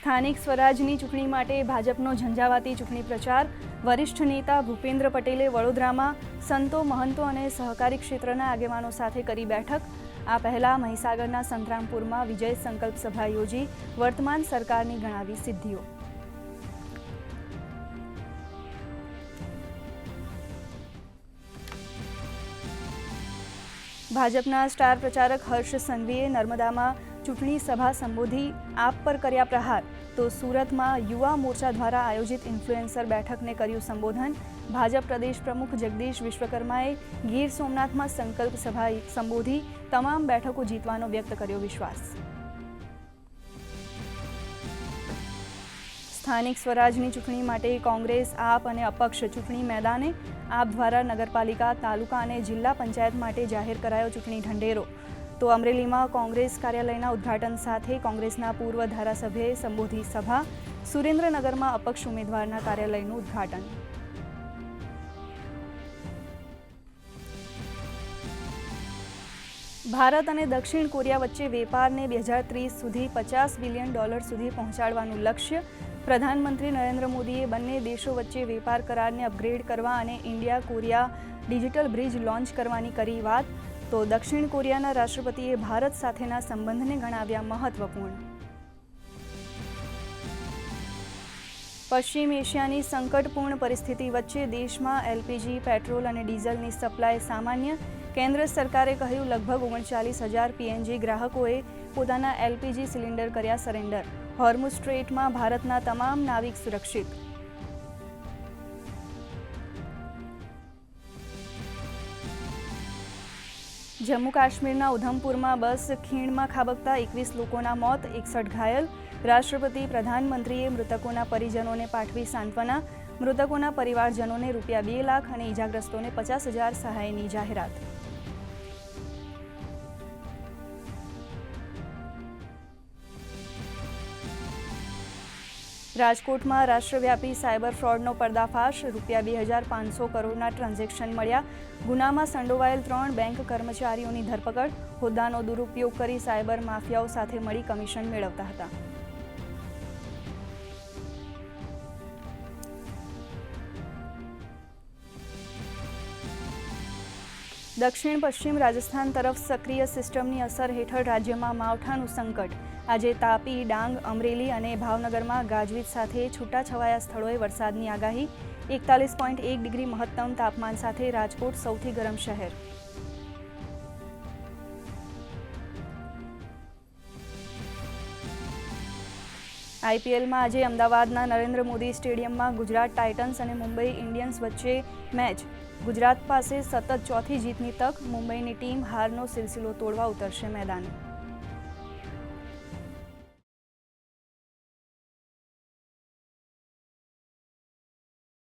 સ્થાનિક સ્વરાજની ચૂંટણી માટે ભાજપનો ઝંઝાવાતી ચૂંટણી પ્રચાર. વરિષ્ઠ નેતા ભૂપેન્દ્ર પટેલે વડોદરામાં સંતો, મહંતો અને સહકારી ક્ષેત્રના આગેવાનો સાથે કરી બેઠક. આ પહેલા મહીસાગરના સંતરામપુરમાં વિજય સંકલ્પ સભા યોજી વર્તમાન સરકારની ગણાવી સિદ્ધિઓ. ભાજપના સ્ટાર પ્રચારક હર્ષ સંઘવીએ નર્મદામાં ચૂંટણી સભા સંબોધી આપ પર કર્યા પ્રહાર. તો સુરતમાં યુવા મોરચા દ્વારા આયોજિત ઇન્ફ્લુએન્સર બેઠકને કર્યું સંબોધન. ભાજપ પ્રદેશ પ્રમુખ જગદીશ વિશ્વકર્માએ ગીર સોમનાથમાં સંકલ્પ સભા સંબોધી તમામ બેઠકો જીતવાનો વ્યક્ત કર્યો વિશ્વાસ. સ્થાનિક સ્વરાજની ચૂંટણી માટે કોંગ્રેસ, આપ અને અપક્ષ ચૂંટણી મેદાને. આપ દ્વારા નગરપાલિકા, તાલુકા અને જિલ્લા પંચાયત માટે જાહેર કરાયો ચૂંટણી ઢંઢેરો. તો અમરેલીમાં કોંગ્રેસ કાર્યાલયના ઉદ્ઘાટન સાથે કોંગ્રેસના પૂર્વ ધારાસભ્યએ સંબોધી સભા. સુરેન્દ્રનગરમાં અપક્ષ ઉમેદવારના કાર્યાલયનું ઉદ્ઘાટન. ભારત અને દક્ષિણ કોરિયા વચ્ચે વેપારને 2030 સુધી $50 બિલિયન સુધી પહોંચાડવાનું લક્ષ્ય. પ્રધાનમંત્રી નરેન્દ્ર મોદીએ બંને દેશો વચ્ચે વેપાર કરારને અપગ્રેડ કરવા અને India Korea digital bridge launch કરવાની કરી વાત. તો દક્ષિણ કોરિયાના રાષ્ટ્રપતિએ ભારત સાથેના સંબંધને ગણાવ્યા મહત્વપૂર્ણ. પશ્ચિમ એશિયાની સંકટપૂર્ણ પરિસ્થિતિ વચ્ચે દેશમાં LPG, પેટ્રોલ અને ડીઝલની સપ્લાય સામાન્ય. કેન્દ્ર સરકારે કહ્યું લગભગ 39,000 PNG ગ્રાહકોએ પોતાના LPG સિલિન્ડર કર્યા સરેન્ડર. હોર્મુઝ સ્ટ્રેટમાં ભારતના તમામ નાવિક સુરક્ષિત. જમ્મુ કાશ્મીરના ઉધમપુરમાં બસ ખીણમાં ખાબકતા 21 લોકોના મોત, 61 ઘાયલ. રાષ્ટ્રપતિ, પ્રધાનમંત્રીએ મૃતકોના પરિજનોને પાઠવી સાંત્વના. મૃતકોના પરિવારજનોને ₹2 લાખ અને ઇજાગ્રસ્તોને 50,000 સહાયની જાહેરાત. રાજકોટમાં રાષ્ટ્રવ્યાપી સાયબર ફ્રોડનો પર્દાફાશ. ₹2,500 કરોડના ટ્રાન્ઝેક્શન મળ્યા. ગુનામાં સંડોવાયેલ 3 બેંક કર્મચારીઓની ધરપકડ. હોદ્દાનો દુરુપયોગ કરી સાયબર માફિયાઓ સાથે મળી કમિશન મેળવતા હતા. દક્ષિણ પશ્ચિમ રાજસ્થાન તરફ સક્રિય સિસ્ટમની અસર હેઠળ રાજ્યમાં માવઠાનું સંકટ. આજે તાપી, ડાંગ, અમરેલી અને ભાવનગરમાં ગાજવીજ સાથે છૂટાછવાયા સ્થળોએ વરસાદની આગાહી. 41.1 ડિગ્રી મહત્તમ તાપમાન સાથે રાજકોટ સૌથી ગરમ શહેર. IPLમાં આજે અમદાવાદના નરેન્દ્ર મોદી સ્ટેડિયમમાં ગુજરાત ટાઇટન્સ અને મુંબઈ ઇન્ડિયન્સ વચ્ચે મેચ. ગુજરાત પાસે સતત ચોથી જીતની તક. મુંબઈની ટીમ હારનો સિલસિલો તોડવા ઉતરશે મેદાને.